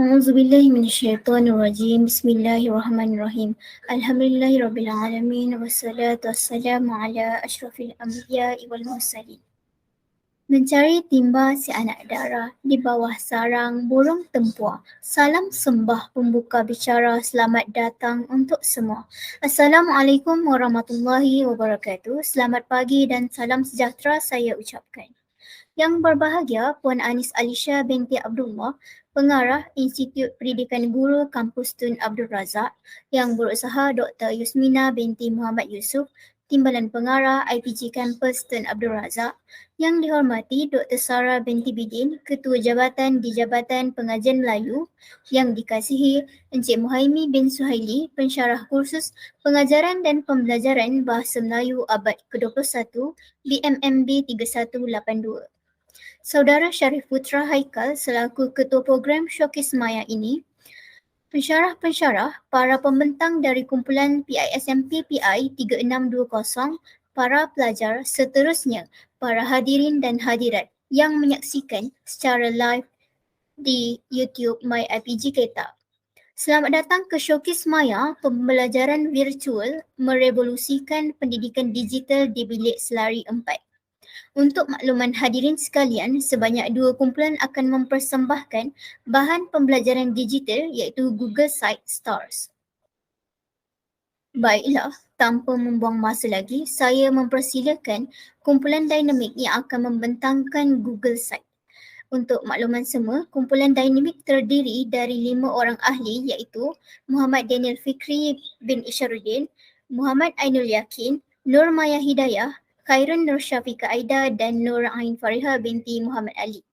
A'udzubillahi minasyaitonirrajim. Bismillahirrahmanirrahim. Alhamdulillahirabbil alamin wassalatu wassalamu ala asyrafil anbiya'i wal mursalin. Mencari timba si anak dara di bawah sarang burung tempua. Salam sembah pembuka bicara, selamat datang untuk semua. Assalamualaikum warahmatullahi wabarakatuh. Selamat pagi dan salam sejahtera saya ucapkan. Yang berbahagia Puan Anis Alisha binti Abdullah, Pengarah Institut Pendidikan Guru Kampus Tun Abdul Razak, Yang Berusaha Dr. Yusmina binti Muhammad Yusuf, Timbalan Pengarah IPG Kampus Tun Abdul Razak, Yang dihormati Dr. Sarah binti Bidin, Ketua Jabatan di Jabatan Pengajian Melayu, Yang dikasihi Encik Muhaimi bin Suhaili, Pensyarah Kursus Pengajaran dan Pembelajaran Bahasa Melayu Abad ke-21, BMMB 3182. Saudara Syarif Putra Haikal selaku Ketua Program Showcase Maya ini, pensyarah-pensyarah, para pembentang dari kumpulan PISMP PI 3620, para pelajar, seterusnya para hadirin dan hadirat yang menyaksikan secara live di YouTube My IPG Ketak. Selamat datang ke Showcase Maya, pembelajaran virtual merevolusikan pendidikan digital di bilik selari 4. Untuk makluman hadirin sekalian, sebanyak 2 kumpulan akan mempersembahkan bahan pembelajaran digital iaitu Google Site Stars. Baiklah, tanpa membuang masa lagi, saya mempersilakan kumpulan dinamik yang akan membentangkan Google Site. Untuk makluman semua, kumpulan dinamik terdiri dari 5 orang ahli iaitu Muhammad Daniel Fikri bin Isharuddin, Muhammad Ainul Yakin, Nur Maya Hidayah, Khairun Nur Syafiqah Aida dan Nur Ain Fariha binti Muhammad Ali.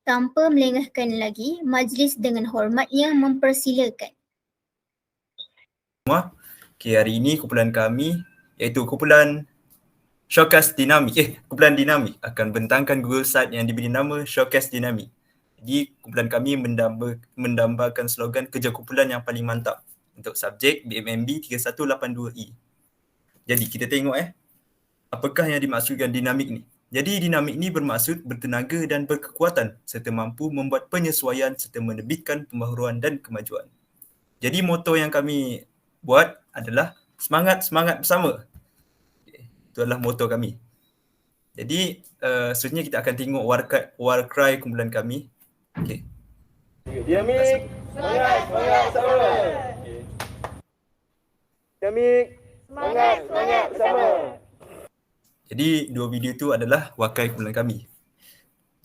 Tanpa melengahkan lagi, majlis dengan hormatnya mempersilakan. Semua, hari ini kumpulan kami iaitu kumpulan Showcase Dinamik, kumpulan dinamik akan bentangkan Google Site yang diberi nama Showcase Dinamik. Jadi kumpulan kami mendambakan slogan kerja kumpulan yang paling mantap untuk subjek BMMB 3182E. Jadi kita tengok apakah yang dimaksudkan dinamik ni. Jadi dinamik ni bermaksud bertenaga dan berkekuatan serta mampu membuat penyesuaian serta menerbitkan pembaharuan dan kemajuan. Jadi moto yang kami buat adalah semangat-semangat bersama. Itu adalah moto kami. Jadi seterusnya kita akan tengok war cry kumpulan kami. Okey. Dinamik, semangat bersama. Dinamik, semangat bersama. Jadi dua video itu adalah wakai kumpulan kami.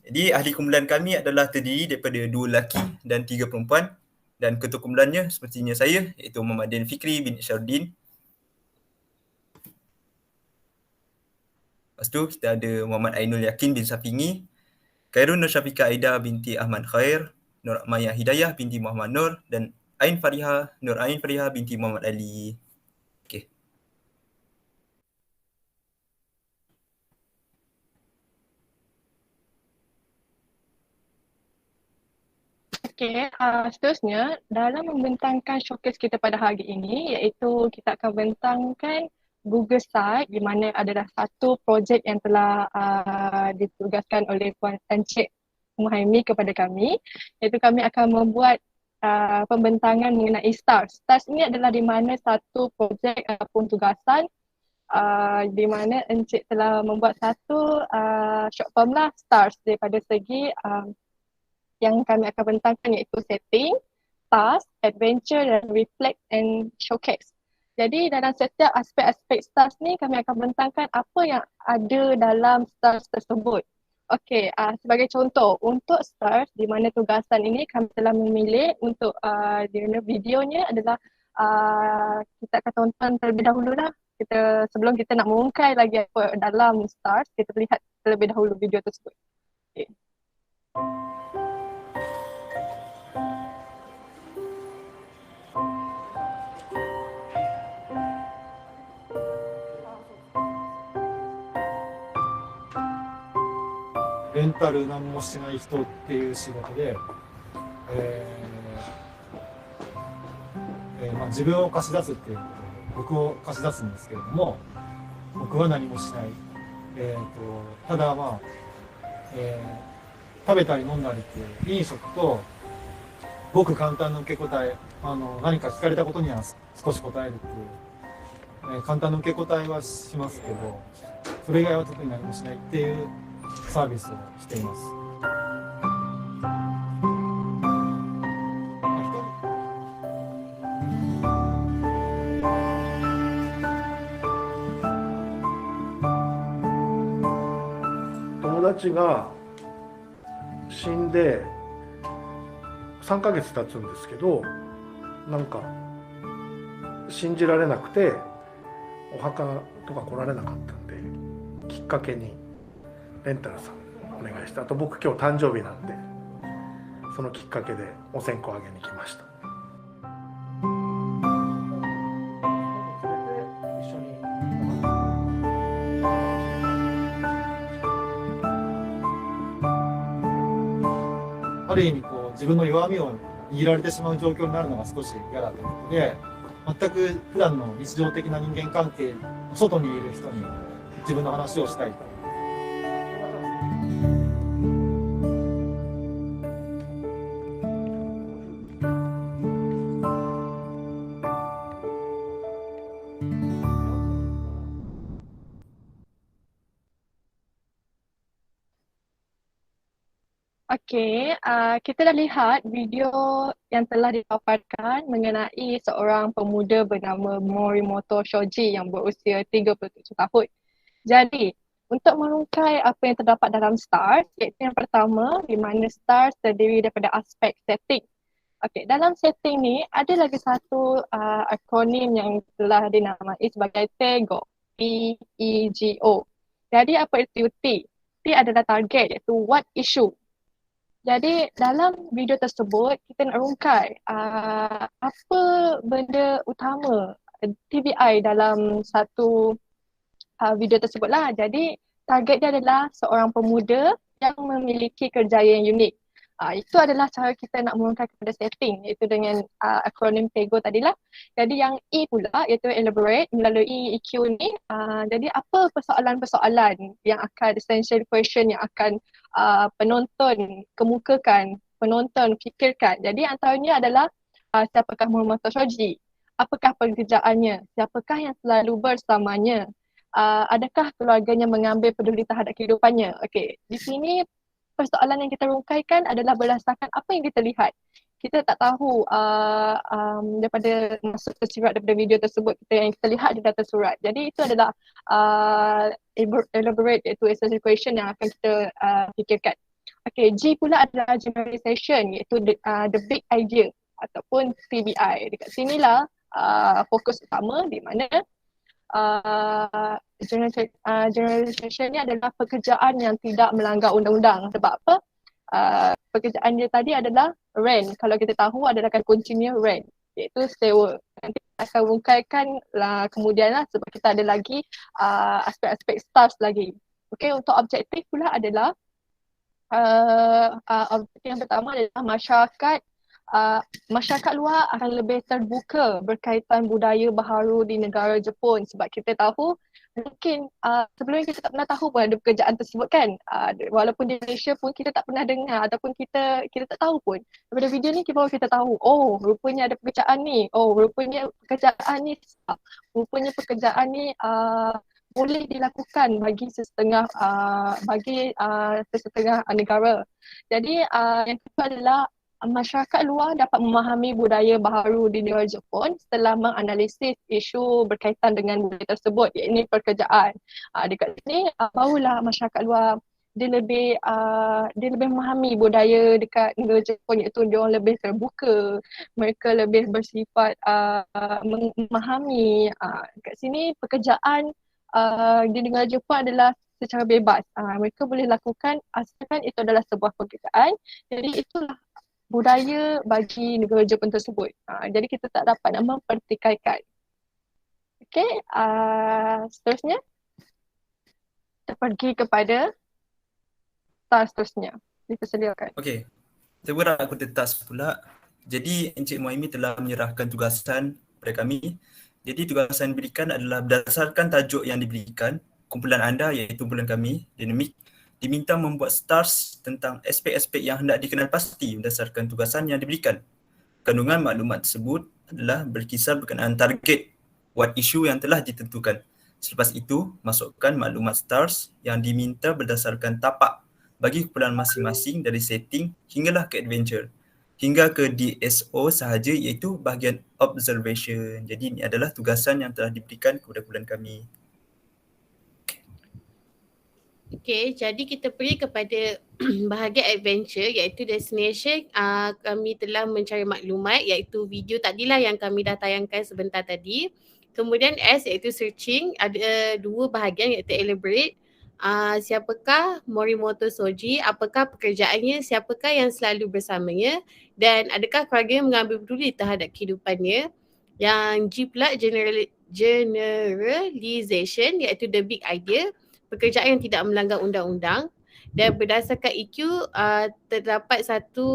Jadi ahli kumpulan kami adalah terdiri daripada 2 lelaki dan 3 perempuan dan ketua kumpulannya sepertinya saya iaitu Muhammad Daniel Fikri bin Isharuddin. Lepas tu kita ada Muhammad Ainul Yakin bin Safingi, Khairun Nur Syafiqah Aida binti Ahmad Khair, Nur Maya Hidayah binti Muhammad Nur dan Nur Ain Fariha binti Muhammad Ali. Okey. Okey, seterusnya dalam membentangkan showcase kita pada hari ini iaitu kita akan bentangkan Google Site di mana adalah satu projek yang telah ditugaskan oleh Puan Encik Muhaimi kepada kami, iaitu kami akan membuat pembentangan mengenai STARS. STARS ini adalah di mana satu projek ataupun tugasan di mana Encik telah membuat satu short form lah STARS daripada segi yang kami akan bentangkan iaitu setting, task, adventure dan reflect and showcase. Jadi dalam setiap aspek-aspek STARS ni kami akan bentangkan apa yang ada dalam STARS tersebut. Okey, sebagai contoh untuk STARS di mana tugasan ini kami telah memilih untuk di mana videonya adalah kita akan tonton terlebih dahulu lah. Sebelum kita nak mengungkai lagi apa dalam STARS, kita lihat terlebih dahulu video tersebut. Okay.レンタル何もしない人っていう仕事で、自分を貸し出すっていうことで僕を貸し出すんですけれども、僕は何もしない、ただ食べたり飲んだりっていう飲食と、ごく簡単な受け答え、何か聞かれたことには少し答えるっていう、簡単な受け答えはしますけど、それ以外は特に何もしないっていうサービスをしています。友達が死んで3ヶ月経つんですけど、なんか信じられなくてお墓とか来られなかったんで、きっかけにレンタルさんお願いして、あと僕今日誕生日なんで、そのきっかけでお線香あげに来ました。ある意味こう自分の弱みを握られてしまう状況になるのが少し嫌だということで、全く普段の日常的な人間関係の外にいる人に自分の話をしたいと。Okey, kita dah lihat video yang telah dipaparkan mengenai seorang pemuda bernama Morimoto Shoji yang berusia 37 tahun. Jadi, untuk merungkai apa yang terdapat dalam STARS, iaitu yang pertama di mana STARS terdiri daripada aspek setting. Okey, dalam setting ni ada lagi satu akronim yang telah dinamai sebagai TEGO, P-E-G-O. Jadi apa itu T? T adalah target, iaitu what issue. Jadi dalam video tersebut kita nak rungkai apa benda utama TBI dalam satu video tersebut lah. Jadi target dia adalah seorang pemuda yang memiliki kerjaya yang unik. Itu adalah cara kita nak merungkai kepada setting, iaitu dengan akronim TEGO tadilah. Jadi yang E pula iaitu elaborate melalui EQ ni. Jadi apa persoalan-persoalan yang akan essential question yang akan penonton kemukakan, penonton fikirkan. Jadi antaranya adalah siapakah Morimoto Shoji? Apakah pekerjaannya? Siapakah yang selalu bersamanya? Adakah keluarganya mengambil peduli terhadap kehidupannya? Okey, di sini persoalan yang kita rungkaikan adalah berdasarkan apa yang kita lihat. Kita tak tahu daripada masuk tersirat daripada video tersebut yang kita lihat di data surat. Jadi itu adalah elaborate, iaitu essential question yang akan kita fikirkan. Okay, G pula adalah generalization, iaitu the big idea ataupun TBI. Dekat sinilah fokus utama di mana generalization ni adalah pekerjaan yang tidak melanggar undang-undang. Sebab apa? Pekerjaan dia tadi adalah rent. Kalau kita tahu adalah akan continue rent, iaitu sewa. Nanti akan rungkaikan lah kemudian lah sebab kita ada lagi aspek-aspek staff lagi. Okay, untuk objektif pula adalah objektif yang pertama adalah masyarakat luar akan lebih terbuka berkaitan budaya baharu di negara Jepun, sebab kita tahu mungkin sebelum kita tak pernah tahu pun ada pekerjaan tersebut kan. Walaupun di Malaysia pun kita tak pernah dengar ataupun kita tak tahu pun. Daripada video ni baru kita tahu, oh rupanya ada pekerjaan ni, oh rupanya pekerjaan ni rupanya pekerjaan ni boleh dilakukan bagi sesetengah negara. Jadi yang kedua adalah masyarakat luar dapat memahami budaya baharu di negara Jepun setelah menganalisis isu berkaitan dengan budaya tersebut, iaitu pekerjaan. Dekat sini barulah masyarakat luar dia lebih memahami budaya dekat negara Jepun, iaitu dia orang lebih terbuka, mereka lebih bersifat memahami. Dekat sini pekerjaan di negara Jepun adalah secara bebas. Mereka boleh lakukan asalkan itu adalah sebuah pekerjaan. Jadi itulah budaya bagi negara Jepun tersebut. Jadi kita tak dapat nak mempertikaikan. Okey, seterusnya kita pergi kepada task seterusnya. Dipersilakan. Okey, saya berharap aku tetas pula. Jadi Encik Muhaimi telah menyerahkan tugasan kepada kami. Jadi tugasan yang diberikan adalah berdasarkan tajuk yang diberikan, kumpulan anda iaitu kumpulan kami, Dinamik, diminta membuat stars tentang aspek-aspek yang hendak dikenal pasti berdasarkan tugasan yang diberikan. Kandungan maklumat tersebut adalah berkisar berkenaan target what issue yang telah ditentukan. Selepas itu, masukkan maklumat stars yang diminta berdasarkan tapak bagi kumpulan masing-masing dari setting hinggalah ke adventure. Hingga ke DSO sahaja, iaitu bahagian observation. Jadi ini adalah tugasan yang telah diberikan kepada kumpulan kami. Okey, jadi kita pergi kepada bahagian adventure iaitu destination. Kami telah mencari maklumat iaitu video tadilah yang kami dah tayangkan sebentar tadi. Kemudian S iaitu searching, ada dua bahagian iaitu elaborate. Siapakah Morimoto Soji, apakah pekerjaannya, siapakah yang selalu bersamanya dan adakah keluarga yang mengambil peduli terhadap kehidupannya. Yang G pula generalization iaitu the big idea, pekerjaan yang tidak melanggar undang-undang. Dan berdasarkan EQ terdapat satu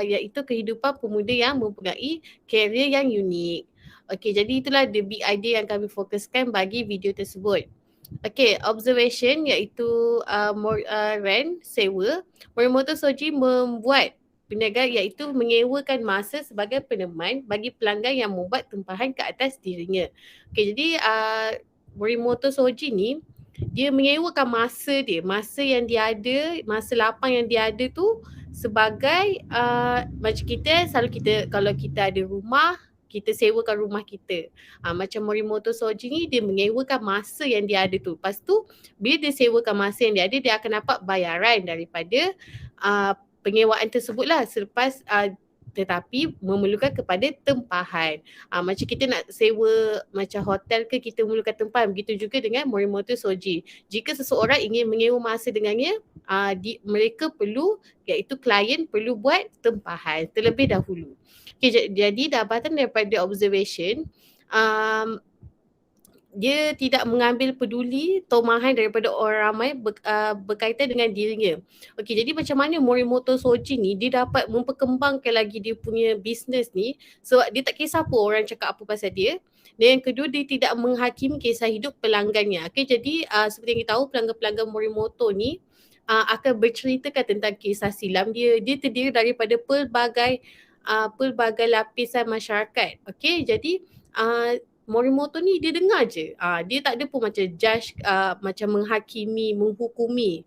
iaitu kehidupan pemuda yang mempunyai karier yang unik. Okey, jadi itulah the big idea yang kami fokuskan bagi video tersebut. Okey, observation iaitu rent, sewa. Morimoto Soji membuat perniagaan iaitu menyewakan masa sebagai peneman bagi pelanggan yang membuat tempahan ke atas dirinya. Okey, jadi Morimoto Soji ni dia menyewakan masa dia, masa yang dia ada, masa lapang yang dia ada tu sebagai macam kita selalu kalau kita ada rumah, kita sewakan rumah kita. Macam Morimoto Soji ni dia menyewakan masa yang dia ada tu. Lepas tu bila dia sewakan masa yang dia ada, dia akan dapat bayaran daripada penyewaan tersebut lah selepas tetapi memerlukan kepada tempahan. Macam kita nak sewa macam hotel ke, kita memerlukan tempahan. Begitu juga dengan Morimoto Soji. Jika seseorang ingin menyewa masa dengannya, mereka perlu, iaitu klien perlu buat tempahan terlebih dahulu. Okay, jadi dapatan daripada observation, dia tidak mengambil peduli tomahan daripada orang ramai berkaitan dengan dirinya. Okey, jadi macam mana Morimoto Soji ni dia dapat memperkembangkan lagi dia punya bisnes ni sebab dia tak kisah apa orang cakap apa pasal dia. Dan yang kedua, dia tidak menghakimi kisah hidup pelanggannya. Okey, jadi seperti yang kita tahu, pelanggan-pelanggan Morimoto ni akan berceritakan tentang kisah silam dia. Dia terdiri daripada pelbagai lapisan masyarakat. Okey, jadi Morimoto ni dia dengar je. Dia tak ada pun macam judge, macam menghakimi, menghukumi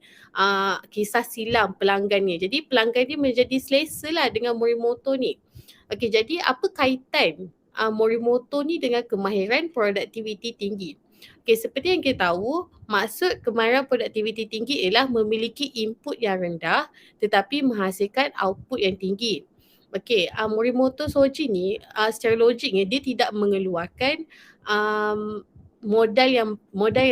kisah silam pelanggannya. Jadi pelanggan dia menjadi selesa lah dengan Morimoto ni. Okey, jadi apa kaitan Morimoto ni dengan kemahiran produktiviti tinggi? Okey, seperti yang kita tahu, maksud kemahiran produktiviti tinggi ialah memiliki input yang rendah tetapi menghasilkan output yang tinggi. Okey, Morimoto Soji ni secara logiknya dia tidak mengeluarkan modal yang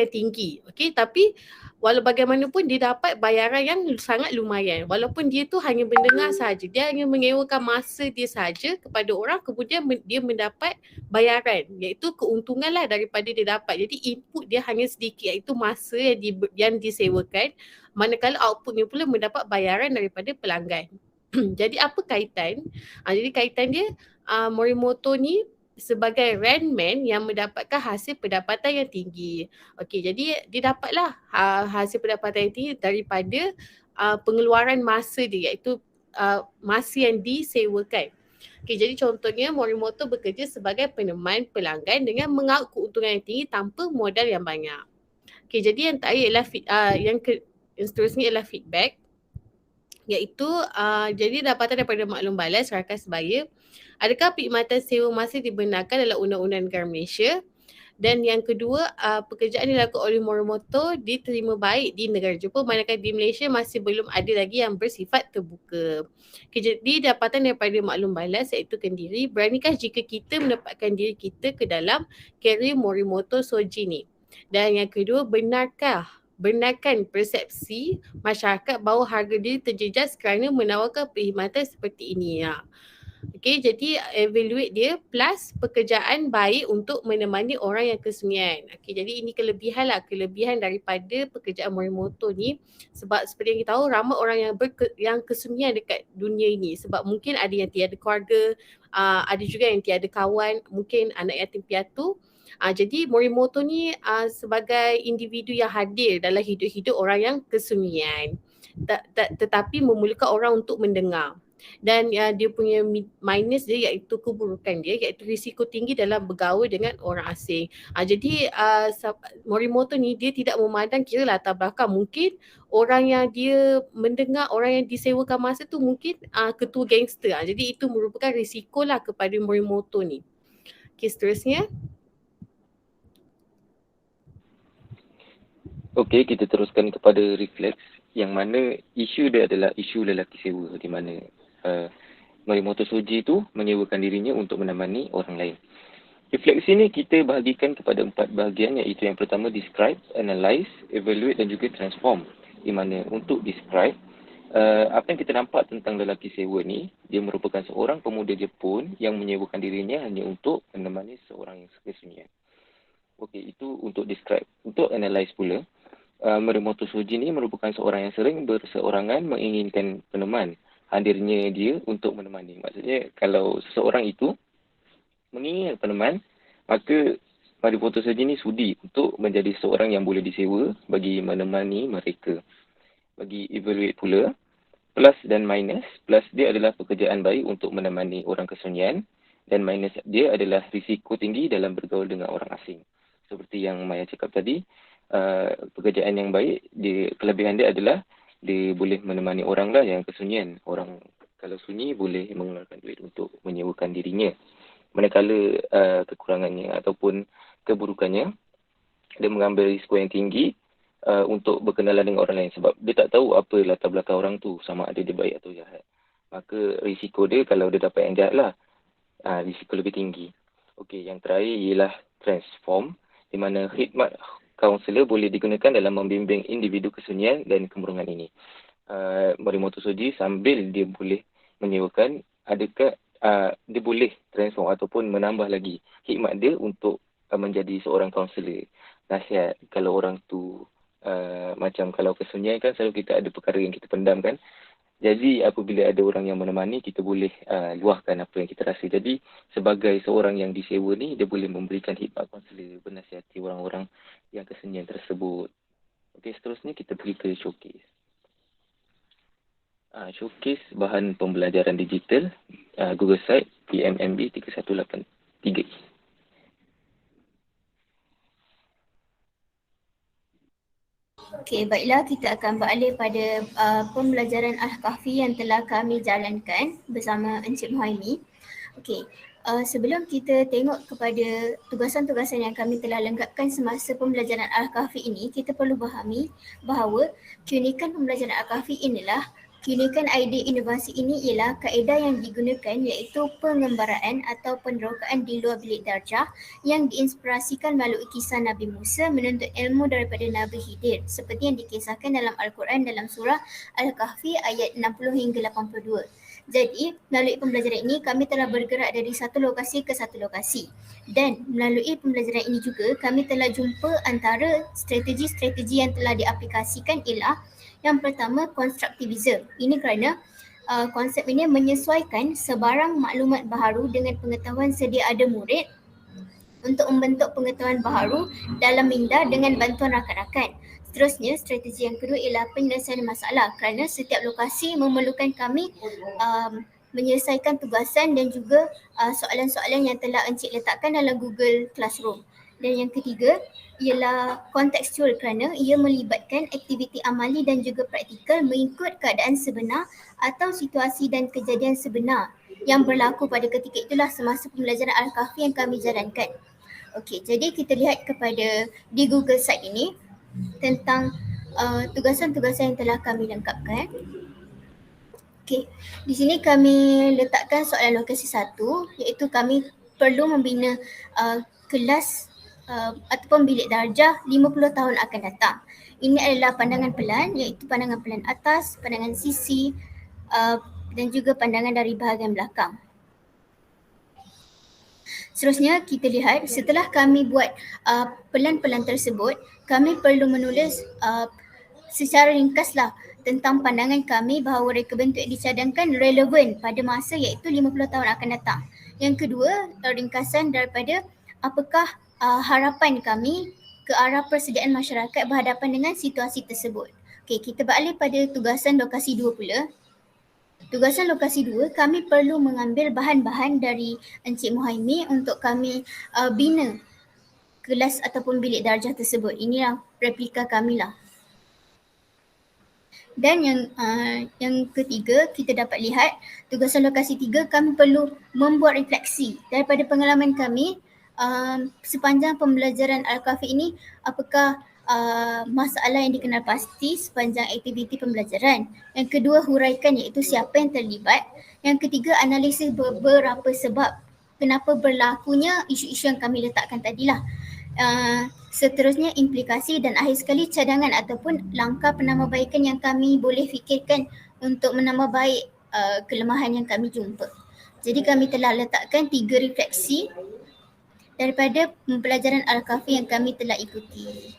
tinggi. Okey, tapi walau bagaimanapun dia dapat bayaran yang sangat lumayan. Walaupun dia tu hanya mendengar saja, dia hanya menyewakan masa dia saja kepada orang, kemudian dia mendapat bayaran, iaitu keuntungan lah daripada dia dapat. Jadi input dia hanya sedikit, iaitu masa yang disewakan, manakala outputnya pula mendapat bayaran daripada pelanggan. Jadi apa kaitan? Jadi kaitan dia, Morimoto ni sebagai rentman yang mendapatkan hasil pendapatan yang tinggi. Okey, jadi dia dapatlah hasil pendapatan yang tinggi daripada pengeluaran masa dia, iaitu masa yang disewakan. Okey, jadi contohnya Morimoto bekerja sebagai peneman pelanggan dengan mengaut keuntungan yang tinggi tanpa modal yang banyak. Okey, jadi yang terakhir ialah yang seterusnya ialah feedback. Iaitu jadi dapatan daripada maklum balas rakan sebaya, adakah perkhidmatan sewa masa dibenarkan dalam Undang-Undang Negara Malaysia? Dan yang kedua, pekerjaan yang dilakukan oleh Morimoto diterima baik di negara Jepun, manakala di Malaysia masih belum ada lagi yang bersifat terbuka. Okay, jadi dapatan daripada maklum balas iaitu kendiri, beranikah jika kita menempatkan diri kita ke dalam karier Morimoto Soji ni? Dan yang kedua, benarkan persepsi masyarakat bahawa harga diri terjejas kerana menawarkan perkhidmatan seperti ini. Okey, jadi evaluate dia plus pekerjaan baik untuk menemani orang yang kesunyian. Okey, jadi ini kelebihan daripada pekerjaan Morimoto ni, sebab seperti yang kita tahu ramai orang yang kesunyian dekat dunia ini, sebab mungkin ada yang tiada keluarga, ada juga yang tiada kawan, mungkin anak yatim piatu. Jadi Morimoto ni sebagai individu yang hadir dalam hidup-hidup orang yang kesunyian, tetapi memerlukan orang untuk mendengar. Dan dia punya minus dia iaitu keburukan dia iaitu risiko tinggi dalam bergaul dengan orang asing. Jadi Morimoto ni dia tidak memandang kira latar belakang. Mungkin orang yang dia mendengar, orang yang disewakan masa tu mungkin ketua gangster. Jadi itu merupakan risiko lah kepada Morimoto ni. Okey, seterusnya. Okey, kita teruskan kepada refleks yang mana isu dia adalah isu lelaki sewa di mana Morimoto Shoji tu menyewakan dirinya untuk menemani orang lain. Refleksi ni kita bahagikan kepada 4 bahagian iaitu yang pertama describe, analyze, evaluate dan juga transform. Di mana untuk describe, apa yang kita nampak tentang lelaki sewa ni, dia merupakan seorang pemuda Jepun yang menyewakan dirinya hanya untuk menemani seorang yang kesunyian. Okey, itu untuk describe. Untuk analyze pula, Morimoto Shoji ni merupakan seorang yang sering berseorangan menginginkan peneman. Hadirnya dia untuk menemani. Maksudnya kalau seseorang itu menginginkan peneman, maka Morimoto Shoji ni sudi untuk menjadi seorang yang boleh disewa bagi menemani mereka. Bagi evaluate pula, plus dan minus. Plus dia adalah pekerjaan baik untuk menemani orang kesunyian dan minus dia adalah risiko tinggi dalam bergaul dengan orang asing. Seperti yang Maya cakap tadi, pekerjaan yang baik, kelebihan dia adalah dia boleh menemani orang lah yang kesunyian. Orang kalau sunyi boleh mengeluarkan duit untuk menyewakan dirinya. Manakala kekurangannya ataupun keburukannya, dia mengambil risiko yang tinggi untuk berkenalan dengan orang lain sebab dia tak tahu apa latar belakang orang tu, sama ada dia baik atau jahat. Maka risiko dia kalau dia dapat yang jahat lah, risiko lebih tinggi. Okey, yang terakhir ialah transform, di mana khidmat kaunselor boleh digunakan dalam membimbing individu kesunyian dan kemurungan ini. Morimoto Shoji sambil dia boleh menyewakan, adakah dia boleh transform ataupun menambah lagi khidmat dia untuk menjadi seorang kaunselor. Nasihat kalau orang tu macam kalau kesunyian kan selalu kita ada perkara yang kita pendam kan. Jadi apabila ada orang yang menemani, kita boleh luahkan apa yang kita rasa. Jadi sebagai seorang yang disewa ni, dia boleh memberikan khidmat kaunselor, bernasihati orang-orang yang kesunyian tersebut. Okey, seterusnya kita pergi ke showcase. Showcase bahan pembelajaran digital, Google Site PMMB 3183. Okey, baiklah kita akan beralih pada pembelajaran Al-Kahfi yang telah kami jalankan bersama Encik Muhaimi. Okey, sebelum kita tengok kepada tugasan-tugasan yang kami telah lengkapkan semasa pembelajaran Al-Kahfi ini, kita perlu fahami bahawa keunikan pembelajaran Al-Kahfi inilah, keunikan idea inovasi ini ialah kaedah yang digunakan iaitu pengembaraan atau penerokaan di luar bilik darjah yang diinspirasikan melalui kisah Nabi Musa menuntut ilmu daripada Nabi Khidir seperti yang dikisahkan dalam Al-Quran dalam surah Al-Kahfi ayat 60 hingga 82. Jadi, melalui pembelajaran ini kami telah bergerak dari satu lokasi ke satu lokasi dan melalui pembelajaran ini juga kami telah jumpa antara strategi-strategi yang telah diaplikasikan ialah yang pertama, konstruktivisme. Ini kerana konsep ini menyesuaikan sebarang maklumat baharu dengan pengetahuan sedia ada murid untuk membentuk pengetahuan baharu dalam minda dengan bantuan rakan-rakan. Seterusnya, strategi yang kedua ialah penyelesaian masalah kerana setiap lokasi memerlukan kami menyelesaikan tugasan dan juga soalan-soalan yang telah Encik letakkan dalam Google Classroom. Dan yang ketiga ialah kontekstual kerana ia melibatkan aktiviti amali dan juga praktikal mengikut keadaan sebenar atau situasi dan kejadian sebenar yang berlaku pada ketika itulah semasa pembelajaran Al-Kahfi yang kami jalankan. Okey, jadi kita lihat kepada di Google Site ini tentang tugasan-tugasan yang telah kami lengkapkan. Okey, di sini kami letakkan soalan lokasi 1 iaitu kami perlu membina kelas ataupun bilik darjah 50 tahun akan datang. Ini adalah pandangan pelan iaitu pandangan pelan atas, pandangan sisi dan juga pandangan dari bahagian belakang. Seterusnya kita lihat setelah kami buat pelan-pelan tersebut, kami perlu menulis secara ringkaslah tentang pandangan kami bahawa reka bentuk yang dicadangkan relevan pada masa iaitu 50 tahun akan datang. Yang kedua, ringkasan daripada apakah harapan kami ke arah persediaan masyarakat berhadapan dengan situasi tersebut. Okey, kita beralih pada tugasan lokasi 2 pula. Tugasan lokasi 2, kami perlu mengambil bahan-bahan dari Encik Muhaimi untuk kami bina kelas ataupun bilik darjah tersebut. Inilah replika kami lah. Dan yang ketiga, kita dapat lihat tugasan lokasi 3, kami perlu membuat refleksi daripada pengalaman kami sepanjang pembelajaran Al-Kahfi ini, apakah masalah yang dikenal pasti sepanjang aktiviti pembelajaran. Yang kedua, huraikan iaitu siapa yang terlibat. Yang ketiga, analisis beberapa sebab kenapa berlakunya isu-isu yang kami letakkan tadilah. Seterusnya, implikasi dan akhir sekali cadangan ataupun langkah penambahbaikan yang kami boleh fikirkan untuk menambah baik kelemahan yang kami jumpa. Jadi kami telah letakkan 3 refleksi daripada pembelajaran Al-Kahfi yang kami telah ikuti.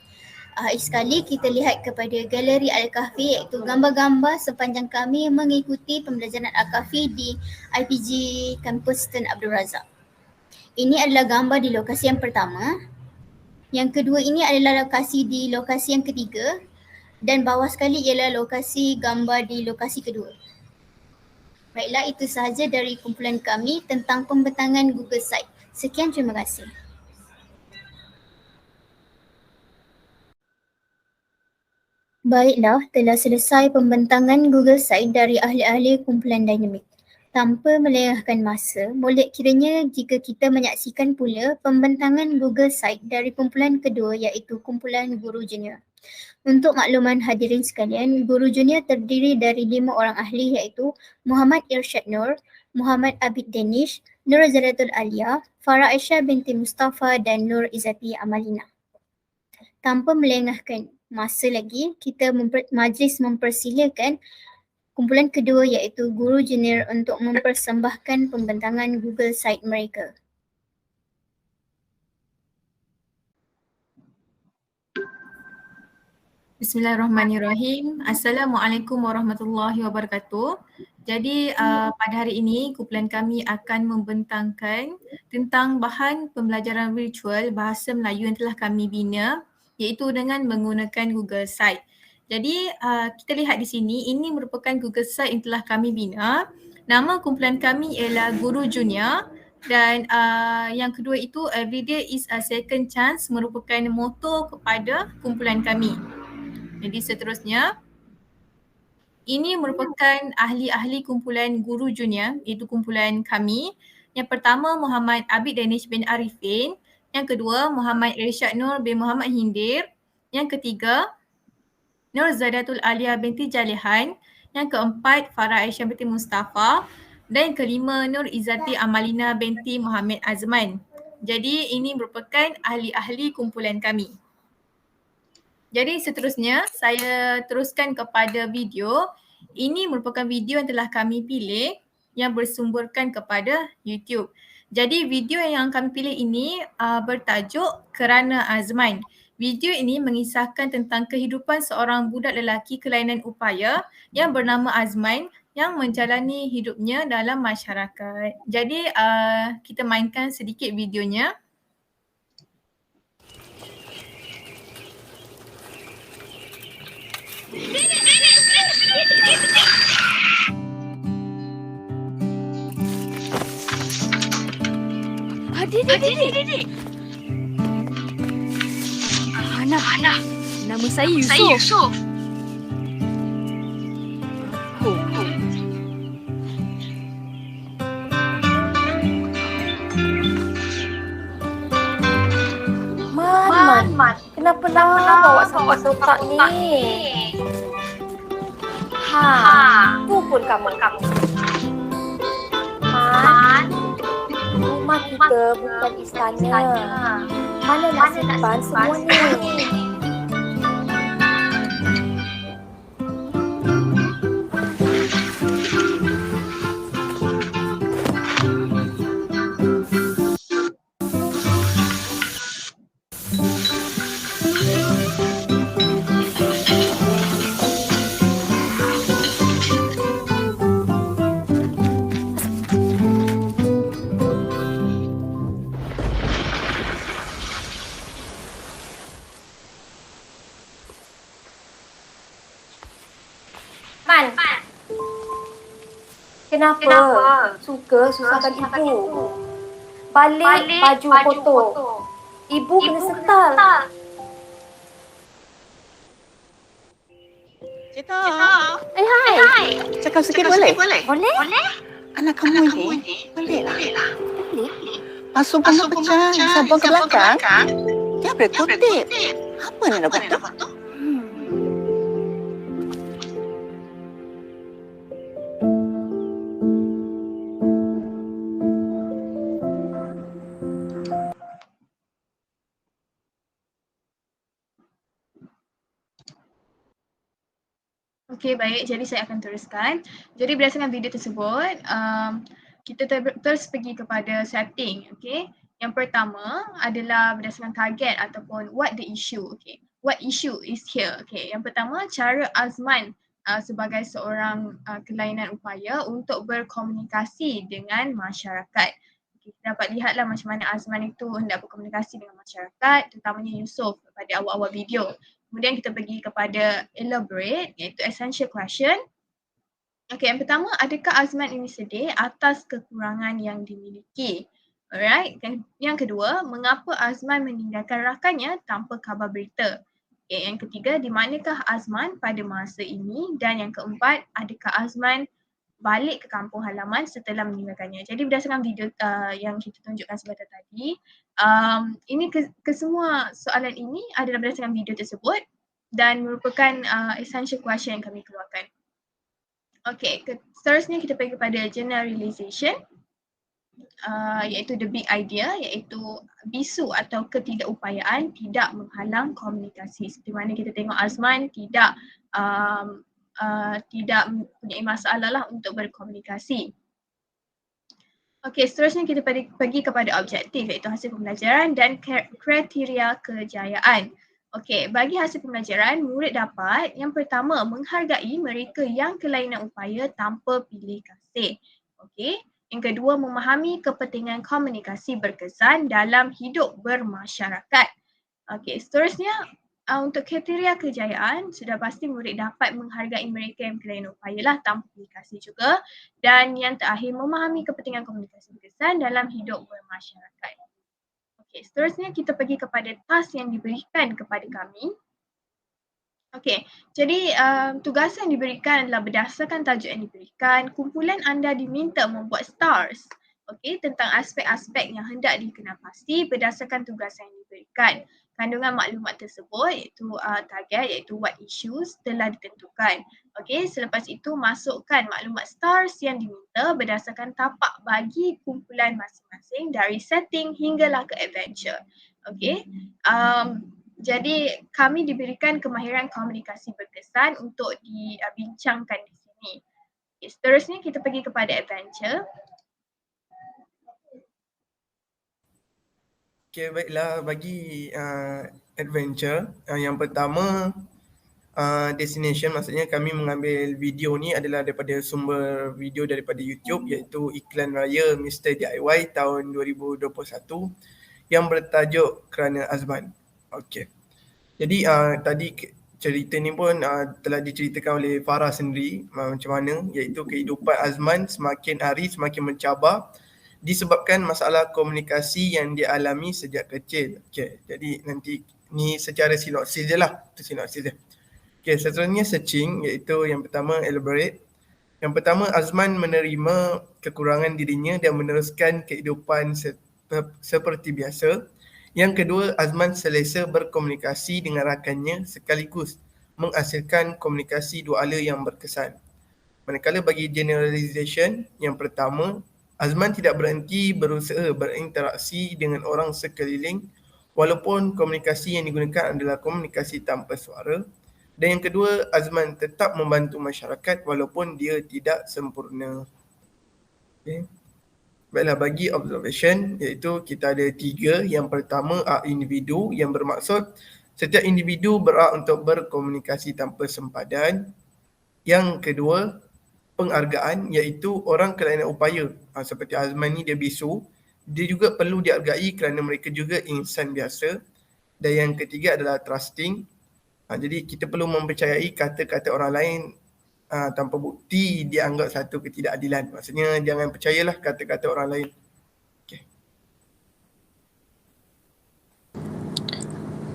Akhir sekali kita lihat kepada galeri Al-Kahfi iaitu gambar-gambar sepanjang kami mengikuti pembelajaran Al-Kahfi di IPG Kampus Tun Abdul Razak. Ini adalah gambar di lokasi yang pertama. Yang kedua ini adalah lokasi di lokasi yang ketiga dan bawah sekali ialah lokasi gambar di lokasi kedua. Baiklah, itu sahaja dari kumpulan kami tentang pembentangan Google Site. Sekian, terima kasih. Baiklah, telah selesai pembentangan Google Site dari ahli-ahli kumpulan dinamik. Tanpa melengahkan masa, boleh kiranya jika kita menyaksikan pula pembentangan Google Site dari kumpulan kedua iaitu kumpulan guru junior. Untuk makluman hadirin sekalian, guru junior terdiri dari 5 orang ahli iaitu Muhammad Irsyad Nur, Muhammad Abid Danish, Nur Zaratul Alia, Farah Aisyah binti Mustafa dan Nur Izzati Amalina. Tanpa melengahkan masa lagi, kita majlis mempersilakan kumpulan kedua iaitu guru junior untuk mempersembahkan pembentangan Google Site mereka. Bismillahirrahmanirrahim. Assalamualaikum warahmatullahi wabarakatuh. Jadi pada hari ini kumpulan kami akan membentangkan tentang bahan pembelajaran virtual bahasa Melayu yang telah kami bina iaitu dengan menggunakan Google Site. Jadi kita lihat di sini, ini merupakan Google Site yang telah kami bina. Nama kumpulan kami ialah Guru Junior dan yang kedua itu Everyday is a Second Chance merupakan moto kepada kumpulan kami. Jadi seterusnya, ini merupakan ahli-ahli kumpulan Guru Junior iaitu kumpulan kami. Yang pertama Muhammad Abid Danish bin Arifin. Yang kedua, Muhammad Irsyad Nur bin Muhammad Hindir. Yang ketiga, Nur Zaratul Alia binti Jalihan. Yang keempat, Farah Aisyah binti Mustafa. Dan yang kelima, Nur Izzati Amalina binti Muhammad Azman. Jadi ini merupakan ahli-ahli kumpulan kami. Jadi seterusnya, saya teruskan kepada video. Ini merupakan video yang telah kami pilih yang bersumberkan kepada YouTube. Jadi video yang kami pilih ini bertajuk Kerana Azman. Video ini mengisahkan tentang kehidupan seorang budak lelaki kelainan upaya yang bernama Azman yang menjalani hidupnya dalam masyarakat. Jadi kita mainkan sedikit videonya. Adik. Hana. Nama saya Yusof. Man. Kenapa bawa sampah kotak ni? Tu pun kamu. Man. Rumah kita bukan istana. Mana nak simpan semua ni? Kenapa? Suka susahkan ibu. Balik baju kotor. Ibu kena setal. Cita, Hai. cakap sikit boleh? Boleh? Anak kamu ini peliklah. Masuk pun pecah, sabun ke belakang. Dia berkutip. Apa nak buat tu? Okey, baik. Jadi saya akan teruskan. Jadi berdasarkan video tersebut, kita terus pergi kepada setting. Okey. Yang pertama adalah berdasarkan target ataupun what the issue. Okey. What issue is here. Okey. Yang pertama, cara Azman sebagai seorang kelainan upaya untuk berkomunikasi dengan masyarakat. Okay, kita dapat lihatlah macam mana Azman itu hendak berkomunikasi dengan masyarakat, terutamanya Yusof pada awal-awal video. Kemudian kita pergi kepada elaborate, iaitu essential question. Okey, yang pertama, adakah Azman ini sedih atas kekurangan yang dimiliki? Alright. Dan yang kedua, mengapa Azman meninggalkan rakannya tanpa khabar berita? Okay, yang ketiga, di manakah Azman pada masa ini? Dan yang keempat, adakah Azman balik ke kampung halaman setelah meninggalkannya? Jadi berdasarkan video yang kita tunjukkan sebentar tadi, ini kesemua soalan ini adalah berdasarkan video tersebut dan merupakan essential question yang kami keluarkan. Okey, seterusnya kita pergi kepada generalization, iaitu the big idea, iaitu bisu atau ketidakupayaan tidak menghalang komunikasi. Seperti mana kita tengok Azman tidak mempunyai masalah lah untuk berkomunikasi. Okey, seterusnya kita pergi kepada objektif, iaitu hasil pembelajaran dan kriteria kejayaan. Okey, bagi hasil pembelajaran, murid dapat yang pertama menghargai mereka yang kelainan upaya tanpa pilih kasih. Okey, yang kedua memahami kepentingan komunikasi berkesan dalam hidup bermasyarakat. Okey, seterusnya untuk kriteria kejayaan, sudah pasti murid dapat menghargai mereka yang kelainan upaya lah tanpa pilih kasih juga. Dan yang terakhir, memahami kepentingan komunikasi berkesan dalam hidup bermasyarakat. Okey, seterusnya kita pergi kepada task yang diberikan kepada kami. Okey, jadi tugasan yang diberikan adalah berdasarkan tajuk yang diberikan, kumpulan anda diminta membuat stars. Okey, tentang aspek-aspek yang hendak dikenal pasti berdasarkan tugasan yang diberikan. Kandungan maklumat tersebut iaitu target iaitu what issues telah ditentukan. Okey, selepas itu masukkan maklumat stars yang diminta berdasarkan tapak bagi kumpulan masing-masing dari setting hinggalah ke adventure. Okey. Jadi kami diberikan kemahiran komunikasi berkesan untuk dibincangkan di sini. Okay, seterusnya kita pergi kepada adventure. Okay, baiklah, bagi adventure, yang pertama destination, maksudnya kami mengambil video ni adalah daripada sumber video daripada YouTube, iaitu iklan raya Mr. DIY tahun 2021 yang bertajuk Kerana Azman. Okey. Jadi tadi cerita ni pun telah diceritakan oleh Farah sendiri macam mana, iaitu kehidupan Azman semakin hari semakin mencabar disebabkan masalah komunikasi yang dia alami sejak kecil. Okey, jadi nanti ni secara sinopsis je lah. Itu sinopsis je. Okey, seterusnya searching, iaitu yang pertama elaborate. Yang pertama, Azman menerima kekurangan dirinya dan meneruskan kehidupan seperti biasa. Yang kedua, Azman selesa berkomunikasi dengan rakannya sekaligus menghasilkan komunikasi duala yang berkesan. Manakala bagi generalization, yang pertama, Azman tidak berhenti berusaha berinteraksi dengan orang sekeliling walaupun komunikasi yang digunakan adalah komunikasi tanpa suara. Dan yang kedua, Azman tetap membantu masyarakat walaupun dia tidak sempurna. Okay. Baiklah, bagi observation, iaitu kita ada 3. Yang pertama, individu, yang bermaksud setiap individu berhak untuk berkomunikasi tanpa sempadan. Yang kedua, penghargaan, iaitu orang kelainan upaya. Seperti Azman ni dia bisu, dia juga perlu dihargai kerana mereka juga insan biasa. Dan yang ketiga adalah trusting. Jadi kita perlu mempercayai kata-kata orang lain tanpa bukti dianggap satu ketidakadilan. Maksudnya jangan percayalah kata-kata orang lain.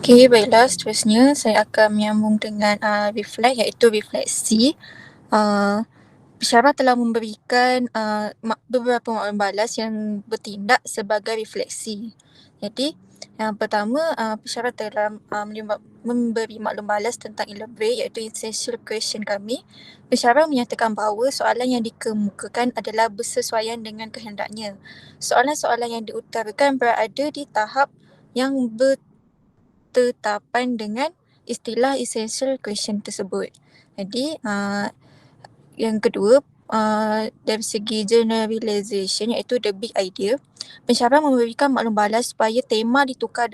Okey, baiklah, seterusnya saya akan menyambung dengan reflect, iaitu refleksi. Pensyarah telah memberikan beberapa maklum balas yang bertindak sebagai refleksi. Jadi, yang pertama, pensyarah telah memberi maklum balas tentang elaborate, iaitu essential question kami. Pensyarah menyatakan bahawa soalan yang dikemukakan adalah bersesuaian dengan kehendaknya. Soalan-soalan yang diutarakan berada di tahap yang bertetapan dengan istilah essential question tersebut. Jadi, yang kedua, dari segi generalization, iaitu the big idea, pensyarah memberikan maklum balas supaya tema ditukar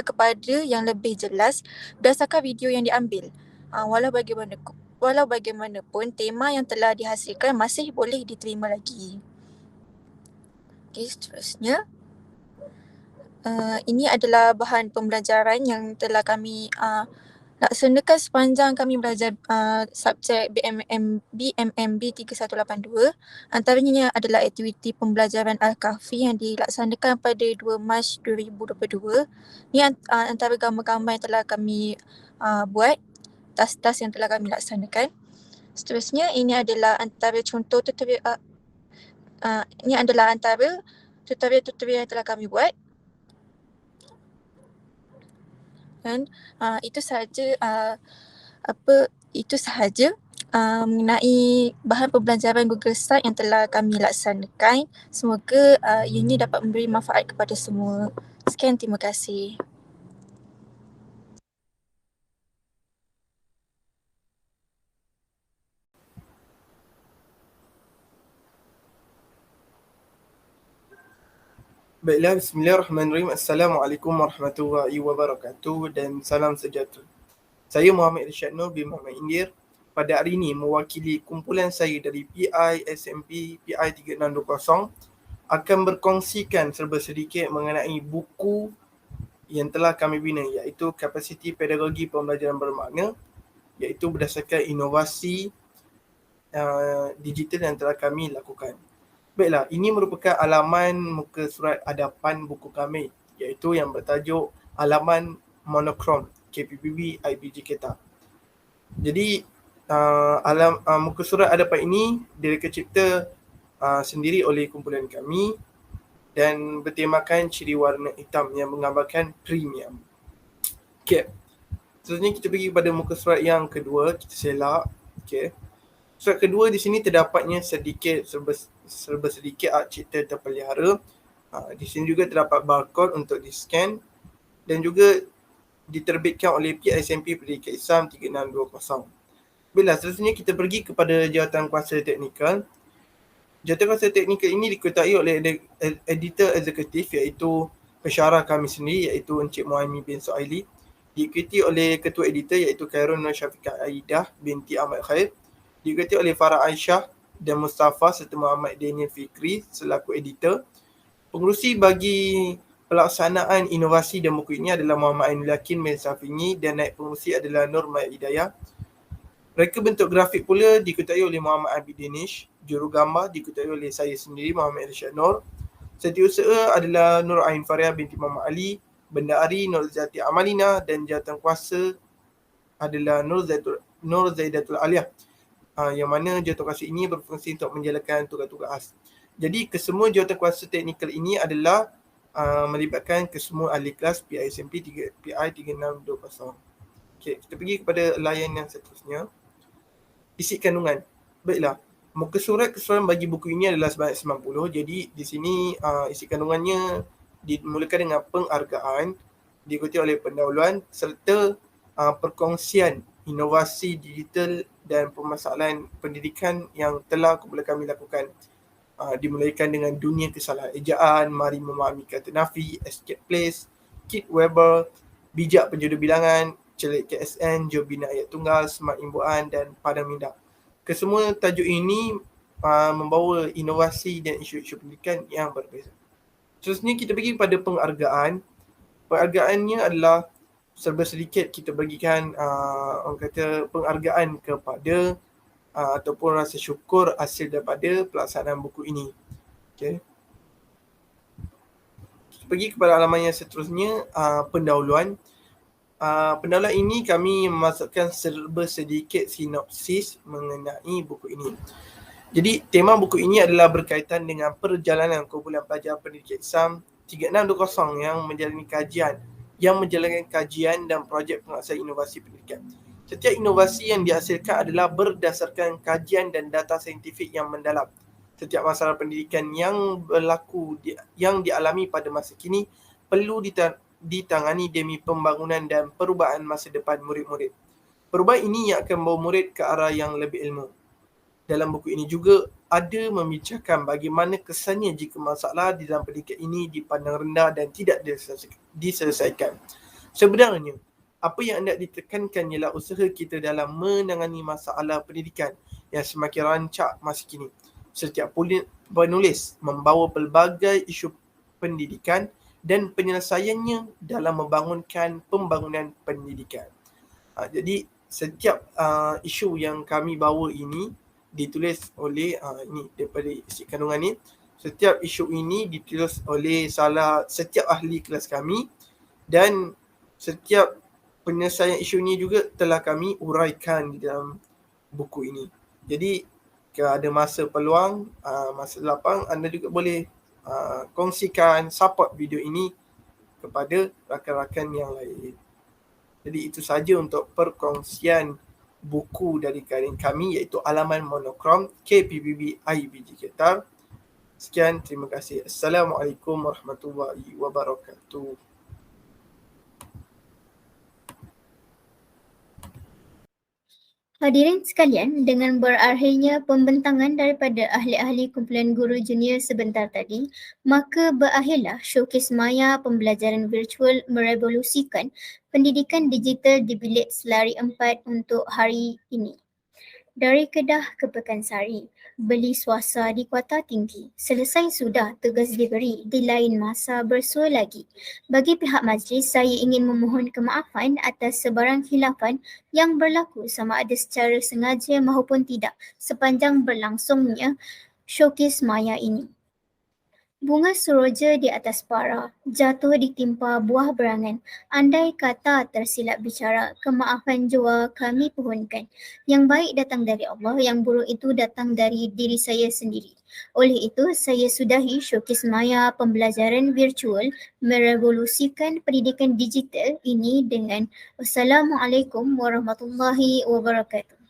kepada yang lebih jelas berdasarkan video yang diambil. Walau bagaimanapun, tema yang telah dihasilkan masih boleh diterima lagi. Okey, seterusnya. Ini adalah bahan pembelajaran yang telah kami laksanakan sepanjang kami belajar subjek BMMB 3182. Antaranya adalah aktiviti pembelajaran Al-Kahfi yang dilaksanakan pada 2 Mac 2022. Ini antara gambar-gambar yang telah kami buat, tas-tas yang telah kami laksanakan. Seterusnya, ini adalah antara contoh tutorial tutorial yang telah kami buat. Dan itu sahaja mengenai bahan pembelajaran Google Site yang telah kami laksanakan. Semoga ianya dapat memberi manfaat kepada semua. Sekian, terima kasih. Baiklah, bismillahirrahmanirrahim. Assalamualaikum warahmatullahi wabarakatuh dan salam sejahtera. Saya Muhammad Irsyad Nur bin Muhammad Indir. Pada hari ini mewakili kumpulan saya dari PI SMP PI 3620 akan berkongsikan serba sedikit mengenai buku yang telah kami bina, iaitu Kapasiti Pedagogi Pembelajaran Bermakna, iaitu berdasarkan inovasi digital yang telah kami lakukan. Baiklah, ini merupakan alaman muka surat hadapan buku kami, iaitu yang bertajuk Halaman Monokrom KPPB IPG Kedah. Jadi, muka surat hadapan ini direka cipta sendiri oleh kumpulan kami dan bertemakan ciri warna hitam yang menggambarkan premium. Okay. Seterusnya kita pergi kepada muka surat yang kedua, kita selak. Okay. Surat kedua di sini terdapatnya serba sedikit cipta terpelihara. Di sini juga terdapat barcode untuk di-scan dan juga diterbitkan oleh PISMP Pendidikan Islam 3620. Baiklah, seterusnya kita pergi kepada jawatankuasa teknikal. Jawatankuasa teknikal ini diketuai oleh editor eksekutif, iaitu pensyarah kami sendiri, iaitu Encik Muhaimi bin Suhaili. Diikuti oleh ketua editor, iaitu Khairun Nur Syafiqah Aidah binti Ahmad Khair. Diikuti oleh Farah Aisyah dan Mustafa serta Muhammad Daniel Fikri selaku editor. Pengerusi bagi pelaksanaan inovasi dan buku ini adalah Muhammad Ainul Yakin bin Safingi dan naib pengerusi adalah Nur Maya Hidayah. Reka bentuk grafik pula dikutai oleh Muhammad Abid Danish. Juru gambar dikutai oleh saya sendiri, Muhammad Irsyad Nur. Setiausaha adalah Nur Ain Faria binti Muhammad Ali. Bendahari Nur Zati Amalina dan jawatankuasa adalah Nur Zaidatul Aliyah. Yang mana jawatankuasa ini berfungsi untuk menjalankan tugas-tugas khas. Jadi kesemua jawatankuasa teknikal ini adalah melibatkan kesemua ahli kelas PISMP PI 3620. Okey, kita pergi kepada layan yang seterusnya. Isi kandungan. Baiklah, muka surat keseluruhan bagi buku ini adalah sebanyak 90. Jadi di sini isi kandungannya dimulakan dengan penghargaan, diikuti oleh pendahuluan serta perkongsian inovasi digital dan permasalahan pendidikan yang telah kumpulan kami lakukan. Dimulaikan dengan dunia kesalahan ejaan, mari memahami kata nafi, escape place, kit Weber, bijak penjodoh bilangan, celik KSN, jawab bina ayat tunggal, smart imbuan dan padang minda. Kesemua tajuk ini membawa inovasi dan isu-isu pendidikan yang berbeza. Seterusnya kita pergi pada penghargaan. Penghargaannya adalah serba sedikit kita bagikan orang kata penghargaan kepada ataupun rasa syukur hasil daripada pelaksanaan buku ini. Okay. Kita pergi kepada halaman yang seterusnya, pendahuluan. Pendahuluan ini kami memasukkan serba sedikit sinopsis mengenai buku ini. Jadi tema buku ini adalah berkaitan dengan perjalanan kumpulan pelajar pendidikan Islam 3620 yang menjalankan kajian dan projek penguasaan inovasi pendidikan. Setiap inovasi yang dihasilkan adalah berdasarkan kajian dan data saintifik yang mendalam. Setiap masalah pendidikan yang berlaku yang dialami pada masa kini perlu ditangani demi pembangunan dan perubahan masa depan murid-murid. Perubahan ini yang akan membawa murid ke arah yang lebih ilmu. Dalam buku ini juga ada membincangkan bagaimana kesannya jika masalah di dalam pendidikan ini dipandang rendah dan tidak diselesaikan. Sebenarnya, apa yang hendak ditekankan ialah usaha kita dalam menangani masalah pendidikan yang semakin rancak masa kini. Setiap penulis membawa pelbagai isu pendidikan dan penyelesaiannya dalam membangunkan pembangunan pendidikan. Jadi setiap isu yang kami bawa ini ditulis oleh ini daripada isi kandungan ni. Setiap isu ini ditulis oleh setiap ahli kelas kami dan setiap penyelesaian isu ini juga telah kami uraikan di dalam buku ini. Jadi jika ada masa peluang, masa lapang, anda juga boleh kongsikan support video ini kepada rakan-rakan yang lain. Jadi itu saja untuk perkongsian buku dari karya kami iaitu Alaman Monokrom KPBB IBG Kedah. Sekian, terima kasih. Assalamualaikum warahmatullahi wabarakatuh. Hadirin sekalian, dengan berakhirnya pembentangan daripada ahli-ahli kumpulan guru junior sebentar tadi, maka berakhirlah showcase maya pembelajaran virtual merevolusikan pendidikan digital di Bilik Selari 4 untuk hari ini. Dari Kedah ke Pekansari, beli swasta di Kuarta Tinggi. Selesai sudah, tugas diberi, di lain masa bersua lagi. Bagi pihak majlis, saya ingin memohon kemaafan atas sebarang khilafan yang berlaku sama ada secara sengaja maupun tidak sepanjang berlangsungnya showcase maya ini. Bunga suroja di atas para, jatuh ditimpa buah berangan. Andai kata tersilap bicara, kemaafan jua kami pohonkan. Yang baik datang dari Allah, yang buruk itu datang dari diri saya sendiri. Oleh itu, saya sudahi showcase maya pembelajaran virtual merevolusikan pendidikan digital ini dengan Wassalamualaikum warahmatullahi wabarakatuh.